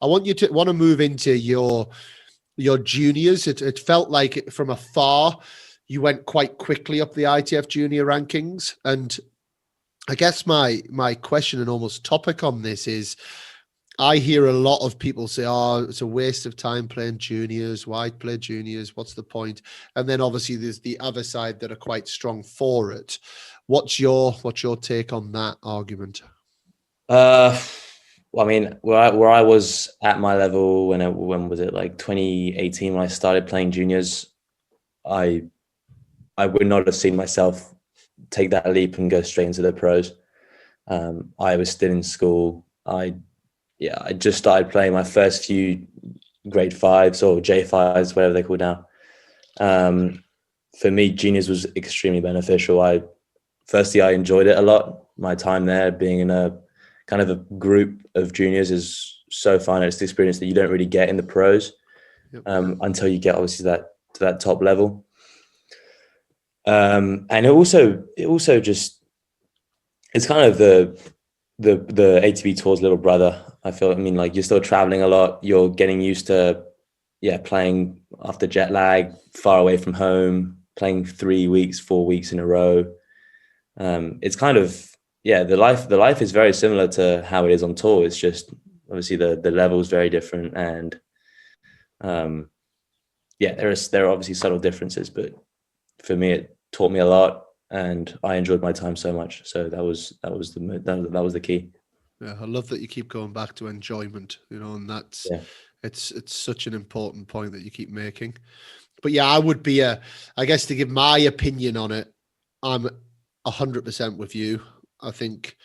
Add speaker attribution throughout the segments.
Speaker 1: I want to move into your juniors. It felt like from afar you went quite quickly up the ITF junior rankings, and I guess my question and almost topic on this is, I hear a lot of people say, "Oh, it's a waste of time playing juniors. Why play juniors? What's the point?" And then obviously there's the other side that are quite strong for it. What's your take on that argument?
Speaker 2: Well, I mean, where I was at my level when was it, like 2018 when I started playing juniors, I would not have seen myself take that leap and go straight into the pros. I was still in school. I just started playing my first few grade fives or J5s, whatever they're called now. For me, juniors was extremely beneficial. Firstly, I enjoyed it a lot. My time there, being in a kind of a group of juniors, is so fun. It's the experience that you don't really get in the pros. Yep. Until you get obviously to that top level. And it also just, it's kind of the ATP Tour's little brother. I feel. I mean, like, you're still traveling a lot. You're getting used to, playing after jet lag, far away from home, playing 3 weeks, 4 weeks in a row. It's kind of, the life is very similar to how it is on tour. It's just obviously the level is very different, and there are obviously subtle differences. But for me, it taught me a lot, and I enjoyed my time so much. So that was the key.
Speaker 1: Yeah, I love that you keep going back to enjoyment, and that's it's such an important point that you keep making. But I would be I guess, to give my opinion on it, I'm 100% with you. I think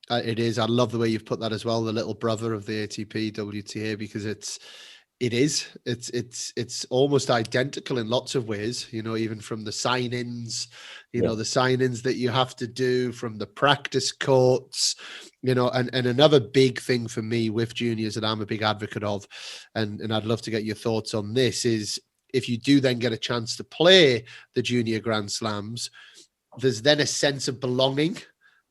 Speaker 1: it is. I love the way you've put that as well, the little brother of the ATP WTA, because it's almost identical in lots of ways, even from the sign-ins, the sign-ins that you have to do, from the practice courts, and another big thing for me with juniors that I'm a big advocate of, and I'd love to get your thoughts on this, is if you do then get a chance to play the junior Grand Slams, there's then a sense of belonging.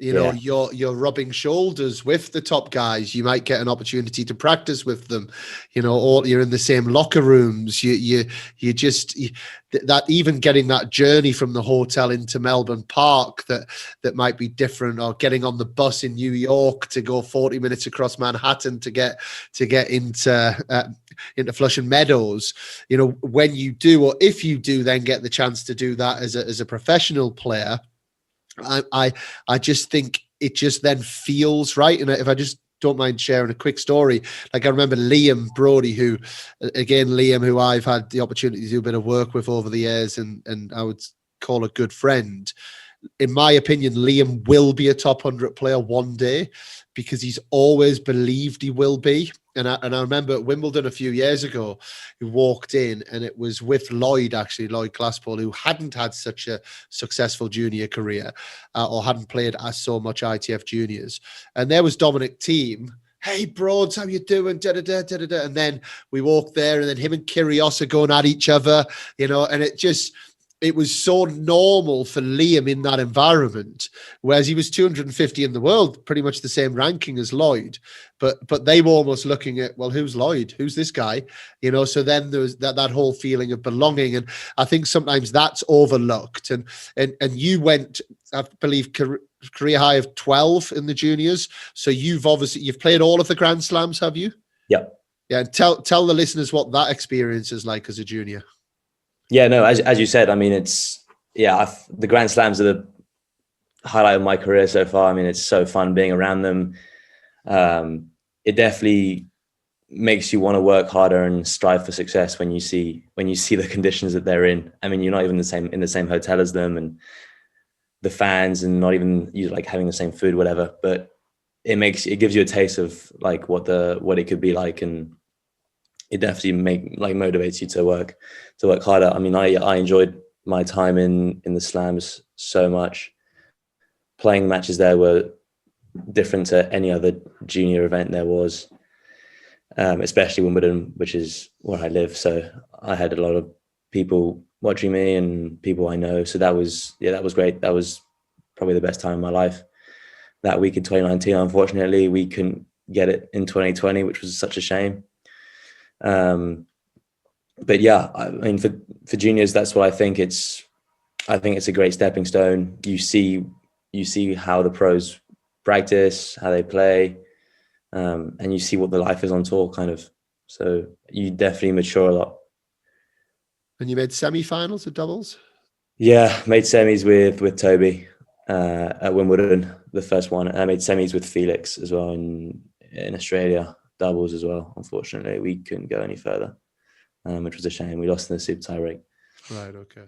Speaker 1: You're rubbing shoulders with the top guys. You might get an opportunity to practice with them, or you're in the same locker rooms. That even getting that journey from the hotel into Melbourne Park that might be different, or getting on the bus in New York to go 40 minutes across Manhattan to get into Flushing Meadows. When you do, or if you do then get the chance to do that as a professional player, I just think it just then feels right. And if I just don't mind sharing a quick story, like, I remember Liam Brody, who I've had the opportunity to do a bit of work with over the years, and I would call a good friend. In my opinion, Liam will be a top 100 player one day, because he's always believed he will be. And I remember at Wimbledon a few years ago, he walked in, and it was with Lloyd Glasspool, who hadn't had such a successful junior career, or hadn't played as so much ITF juniors. And there was Dominic Thiem. "Hey, Broads, how you doing?" And then we walked there, and then him and Kyrgios are going at each other, and it was so normal for Liam in that environment, whereas he was 250 in the world, pretty much the same ranking as Lloyd. But they were almost looking at, well, who's Lloyd? Who's this guy? So then there was that whole feeling of belonging. And I think sometimes that's overlooked. And you went, I believe, career high of 12 in the juniors. So you've played all of the Grand Slams, have you?
Speaker 2: Yeah.
Speaker 1: Yeah. And tell the listeners what that experience is like as a junior.
Speaker 2: Yeah, no, as you said, I mean, the Grand Slams are the highlight of my career so far. I mean, it's so fun being around them. It definitely makes you want to work harder and strive for success when you see the conditions that they're in. I mean, you're not even in the same hotel as them, and the fans, and not even you like having the same food, whatever. But it gives you a taste of like what it could be like, and it definitely motivates you to work harder. I mean, I enjoyed my time in the slams so much. Playing matches there were different to any other junior event there was, especially Wimbledon, which is where I live. So I had a lot of people watching me and people I know. So that was great. That was probably the best time of my life. That week in 2019, unfortunately, we couldn't get it in 2020, which was such a shame. But yeah, I mean, for juniors, that's what I think. I think it's a great stepping stone. You see how the pros practice, how they play, and you see what the life is on tour, kind of. So you definitely mature a lot.
Speaker 1: And you made semi-finals of doubles?
Speaker 2: Yeah, made semis with Toby at Wimbledon, the first one. And I made semis with Felix as well in Australia, doubles as well. Unfortunately, we couldn't go any further, which was a shame. We lost in the super tie break.
Speaker 1: Right, okay.